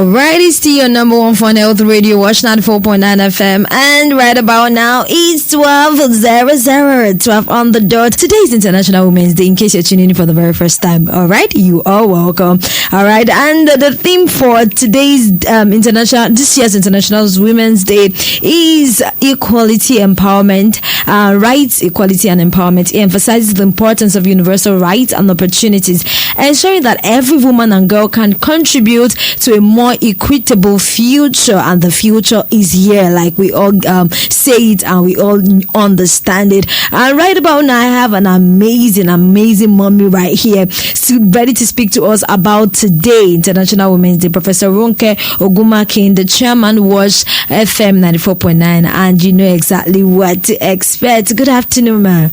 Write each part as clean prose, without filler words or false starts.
Alright, it's still your number one for Health Radio, Watch 94.9 FM, and right about now it's 12:00, on the dot. Today is International Women's Day, in case you're tuning in for the very first time. Alright, you are welcome. Alright, and the theme for today's this year's International Women's Day is equality, empowerment, rights, equality, and empowerment. It emphasizes the importance of universal rights and opportunities, ensuring that every woman and girl can contribute to a more equitable future, and the future is here, like we all say it and we all understand it. And right about now, I have an amazing mommy right here, ready to speak to us about today, International Women's Day. Professor Ronke Ogunmakin, the chairman, was FM 94.9, and you know exactly what to expect. Good afternoon, ma'am.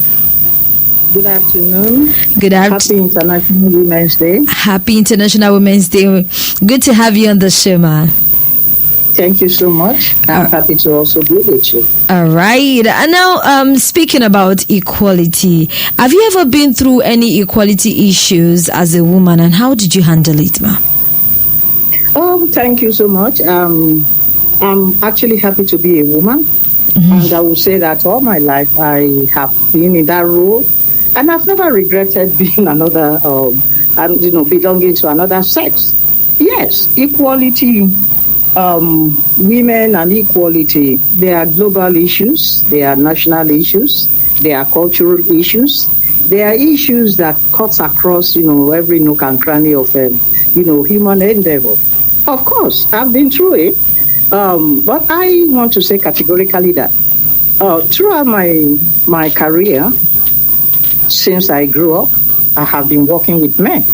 Good afternoon. Happy International Women's Day. Happy International Women's Day. Good to have you on the show, ma. Thank you so much. I'm happy to also be with you. All right. And now, speaking about equality, have you ever been through any equality issues as a woman, and how did you handle it, ma? Thank you so much. I'm actually happy to be a woman. Mm-hmm. And I will say that all my life I have been in that role. And I've never regretted being another, belonging to another sex. Yes, equality, women and equality, they are global issues, they are national issues, they are cultural issues, they are issues that cut across, every nook and cranny of, human endeavor. Of course, I've been through it, but I want to say categorically that throughout my career, since I grew up, I have been working with men.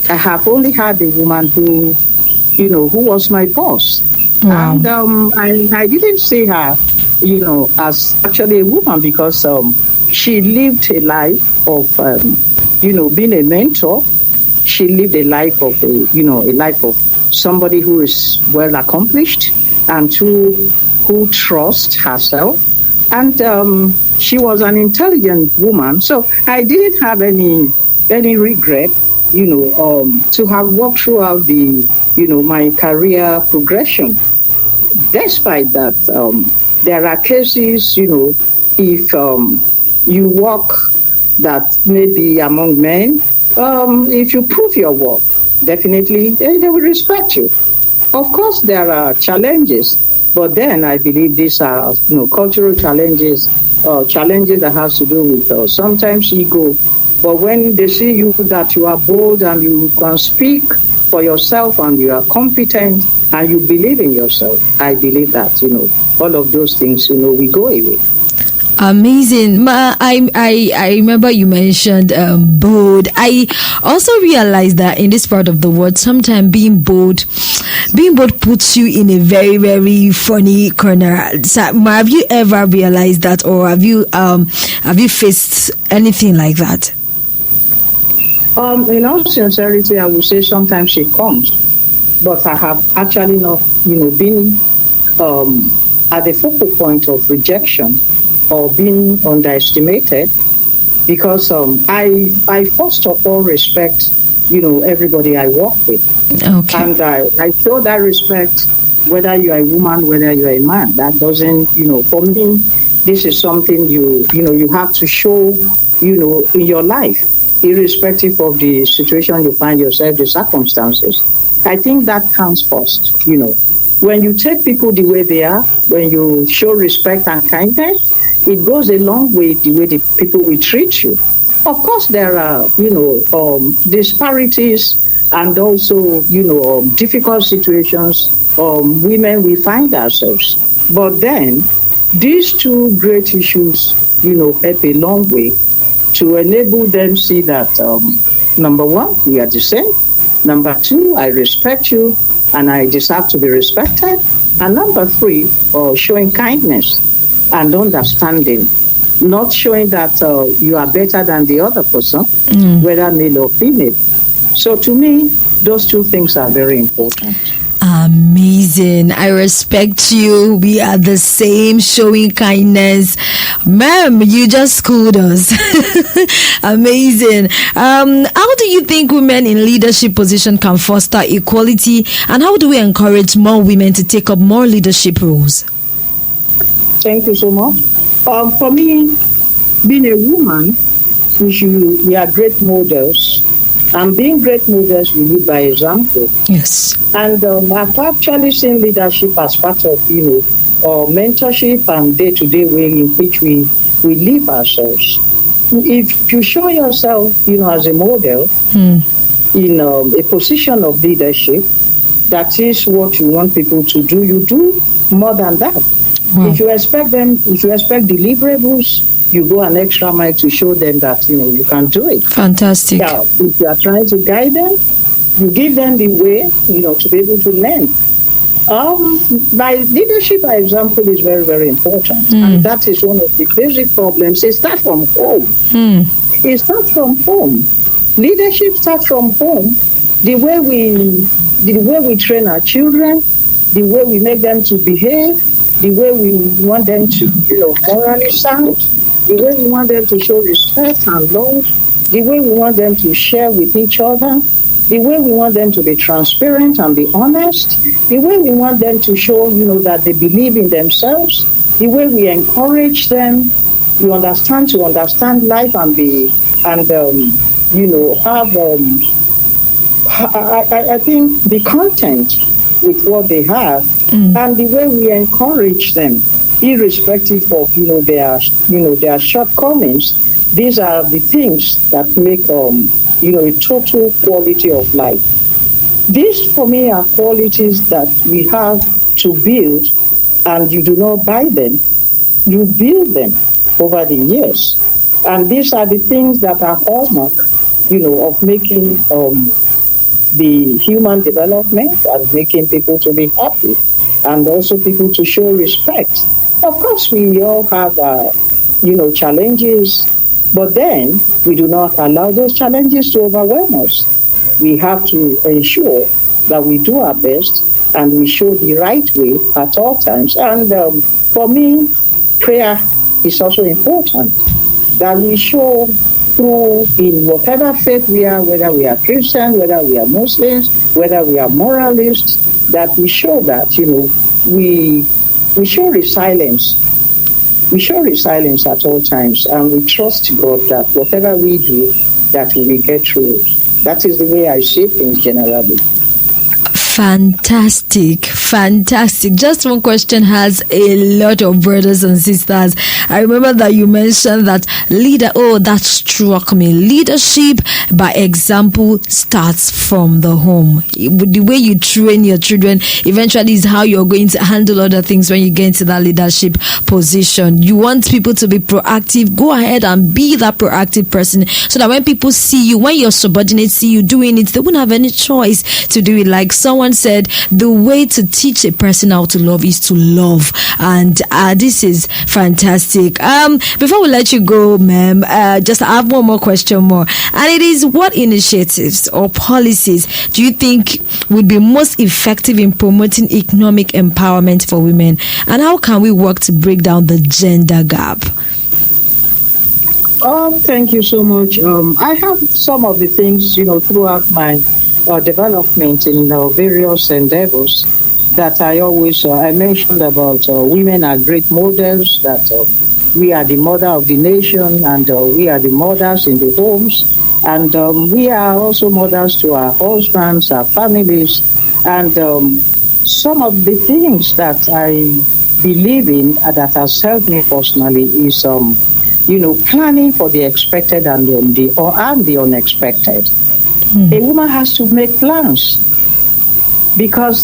I have only had a woman who was my boss. Wow. And I didn't see her, as actually a woman, because she lived a life of, being a mentor. She lived a life of, a life of somebody who is well accomplished and who trusts herself. And she was an intelligent woman, so I didn't have any regret, to have walked throughout the, my career progression. Despite that, there are cases, if you work that maybe among men, if you prove your work, definitely they will respect you. Of course, there are challenges. But then I believe these are, cultural challenges, challenges that has to do with sometimes ego. But when they see you that you are bold and you can speak for yourself and you are competent and you believe in yourself, I believe that, all of those things, we go away. Amazing. I remember you mentioned bold. I also realized that in this part of the world, sometimes being bold puts you in a very, very funny corner. So, have you ever realized that, or have you faced anything like that? In all sincerity, I would say sometimes it comes, but I have actually not, been at the focal point of rejection or being underestimated, because I first of all respect, everybody I work with. Okay. And I show that respect whether you are a woman, whether you are a man. That doesn't, for me, this is something you have to show, in your life, irrespective of the situation you find yourself, the circumstances. I think that counts first, When you take people the way they are, when you show respect and kindness, it goes a long way the way the people will treat you. Of course, there are, disparities and also, difficult situations women will find ourselves. But then, these two great issues, help a long way to enable them see that, number one, we are the same. Number two, I respect you and I deserve to be respected. And number three, showing kindness and understanding, not showing that you are better than the other person, whether male or female. So to me, those two things are very important. Amazing. I respect you. We are the same, showing kindness, Ma'am, you just schooled us. Amazing. How do you think women in leadership position can foster equality, and how do we encourage more women to take up more leadership roles? Thank you so much. For me, being a woman, we are great models. And being great models, we lead by example. Yes. And I've actually seen leadership as part of, mentorship and day-to-day way in which we live ourselves. If you show yourself, as a model in a position of leadership, that is what you want people to do. You do more than that. Wow. If you expect deliverables, you go an extra mile to show them that, you can do it. Fantastic. Yeah, if you are trying to guide them, you give them the way, to be able to learn. By leadership, by example, is very, very important. And that is one of the basic problems. It starts from home. It starts from home. Leadership starts from home. The way we train our children, the way we make them to behave, the way we want them to, morally sound, the way we want them to show respect and love, the way we want them to share with each other, the way we want them to be transparent and be honest, the way we want them to show, that they believe in themselves, the way we encourage them, to understand life and I think be content with what they have, and the way we encourage them, irrespective of their shortcomings. These are the things that make a total quality of life. These for me are qualities that we have to build, and you do not buy them, you build them over the years. And these are the things that are hallmark of making the human development and making people to be happy and also people to show respect. Of course, we all have, challenges, but then we do not allow those challenges to overwhelm us. We have to ensure that we do our best and we show the right way at all times. And for me, prayer is also important, that we show through in whatever faith we are, whether we are Christian, whether we are Muslims, whether we are moralists, that we show that, we show resilience. We show resilience at all times, and we trust God that whatever we do, that we will get through it. That is the way I see things generally. Fantastic. Just one question has a lot of brothers and sisters. I remember that you mentioned that that struck me. Leadership by example starts from the home. The way you train your children eventually is how you're going to handle other things when you get into that leadership position. You want people to be proactive. Go ahead and be that proactive person so that when people see you, when your subordinates see you doing it, they won't have any choice to do it. Like someone said, the way to teach a person how to love is to love, and this is fantastic. Before we let you go, ma'am, just I have one more question and it is, what initiatives or policies do you think would be most effective in promoting economic empowerment for women, and how can we work to break down the gender gap? Thank you so much. I have some of the things throughout my development in various endeavors that I always I mentioned about women are great models, that we are the mother of the nation, and we are the mothers in the homes, and we are also mothers to our husbands, our families, and some of the things that I believe in that has helped me personally is planning for the expected and the unexpected. A woman has to make plans because,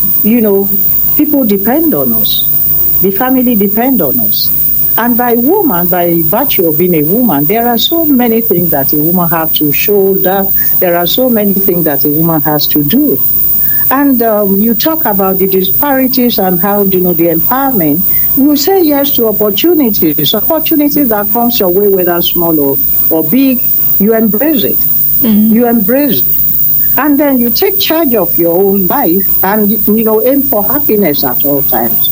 people depend on us. The family depend on us. And by virtue of being a woman, there are so many things that a woman has to shoulder. There are so many things that a woman has to do. And you talk about the disparities and how, the empowerment. You say yes to opportunities that comes your way, whether small or big, you embrace it. You embrace it. And then you take charge of your own life and, aim for happiness at all times.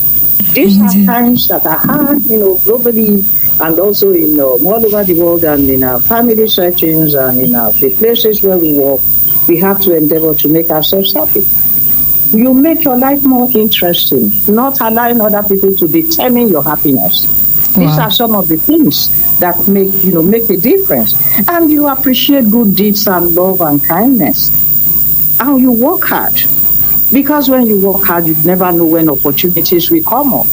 These are times that are hard, globally, and also in all over the world, and in our family settings, and in the places where we work, we have to endeavor to make ourselves happy. You make your life more interesting, not allowing other people to determine your happiness. Wow. These are some of the things that make a difference. And you appreciate good deeds and love and kindness. And you work hard. Because when you work hard, you never know when opportunities will come up.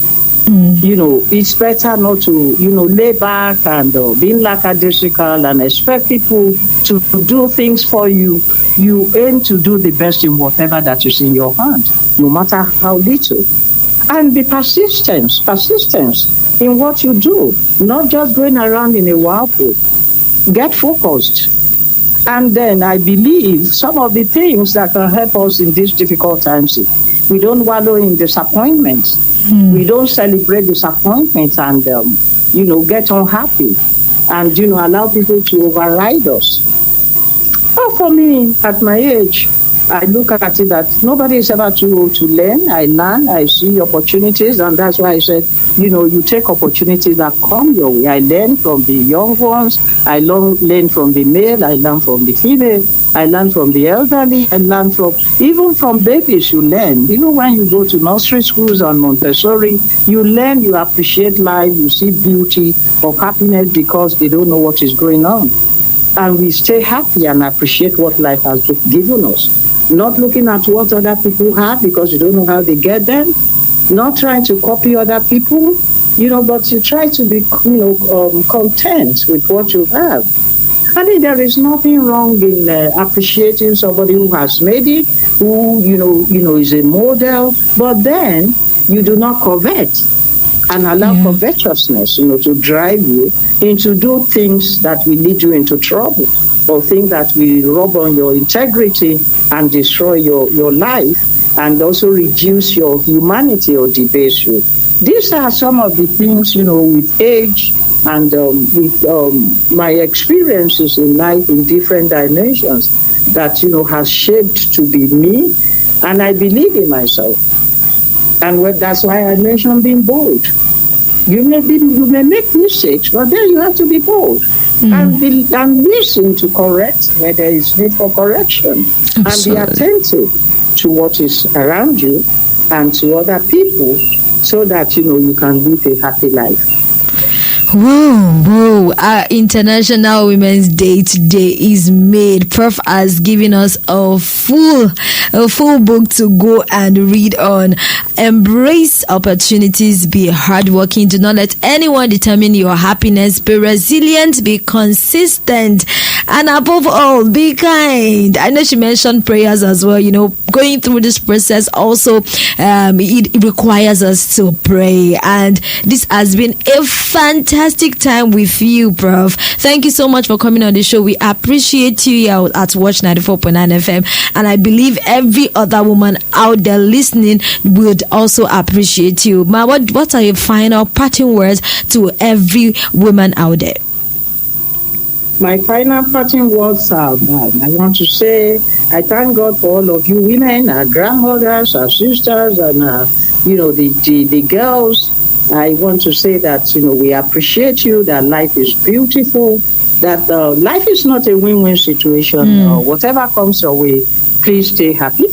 It's better not to, lay back and be lackadaisical and expect people to do things for you. You aim to do the best in whatever that is in your hand, no matter how little. And be persistent in what you do, not just going around in a whirlpool. Get focused. And then I believe some of the things that can help us in these difficult times, we don't wallow in disappointment. We don't celebrate disappointment and, get unhappy and, allow people to override us. Well, for me, at my age, I look at it that nobody is ever too old to learn. I learn, I see opportunities, and that's why I said, you take opportunities that come your way. I learn from the young ones, I learn from the male, I learn from the female, I learn from the elderly, I learn even from babies you learn. Even when you go to nursery schools and Montessori, you learn, you appreciate life, you see beauty or happiness because they don't know what is going on. And we stay happy and appreciate what life has given us. Not looking at what other people have because you don't know how they get them. Not trying to copy other people, but you try to be, content with what you have. I mean, there is nothing wrong in appreciating somebody who has made it, who, is a model, but then you do not covet and allow covetousness, to drive you into do things that will lead you into trouble or things that will rub on your integrity and destroy your life and also reduce your humanity or debase you. These are some of the things, with age and with my experiences in life in different dimensions that, has shaped to be me. And I believe in myself. And that's why I mentioned being bold. You may make mistakes, but then you have to be bold. And listen to correct where there is need for correction. Absolutely. And be attentive to what is around you and to other people so that, you can live a happy life. Whoa, our International Women's Day today is made. Prof has given us a full book to go and read on. Embrace opportunities, be hardworking, do not let anyone determine your happiness, be resilient, be consistent, and above all, be kind. I know she mentioned prayers as well. Going through this process also, it requires us to pray. And this has been a fantastic time with you, Prof. Thank you so much for coming on the show. We appreciate you here at Watch 94.9 FM. And I believe every other woman out there listening would also appreciate you. Ma, what are your final parting words to every woman out there? My final parting words are, I want to say, I thank God for all of you women, our grandmothers, our sisters, and, the girls. I want to say that, we appreciate you, that life is beautiful, that life is not a win-win situation. Whatever comes your way, please stay happy,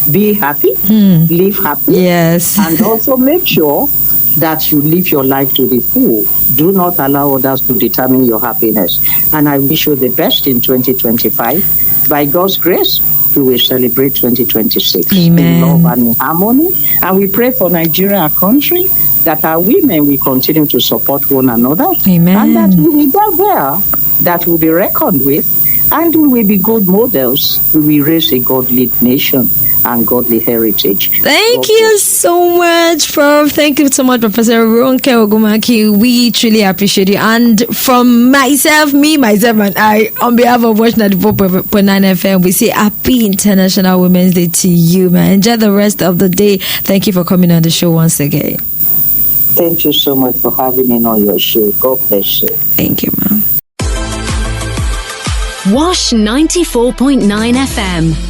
be happy, live happy. Yes. And also make sure that you live your life to the full. Do not allow others to determine your happiness. And I wish you the best in 2025. By God's grace, we will celebrate 2026 Amen. In love and in harmony. And we pray for Nigeria, our country, that our women will continue to support one another. Amen. And that we will get there, that will be reckoned with, and we will be good models. We will raise a godly nation and godly heritage. Thank you so much, Prof. Thank you so much, Professor Ronke Ogunmakin. We truly appreciate you. And from myself, and I, on behalf of Watch 94.9 FM, we say Happy International Women's Day to you, man. Enjoy the rest of the day. Thank you for coming on the show once again. Thank you so much for having me on your show. God bless you. Thank you, ma'am. Wash 94.9 FM.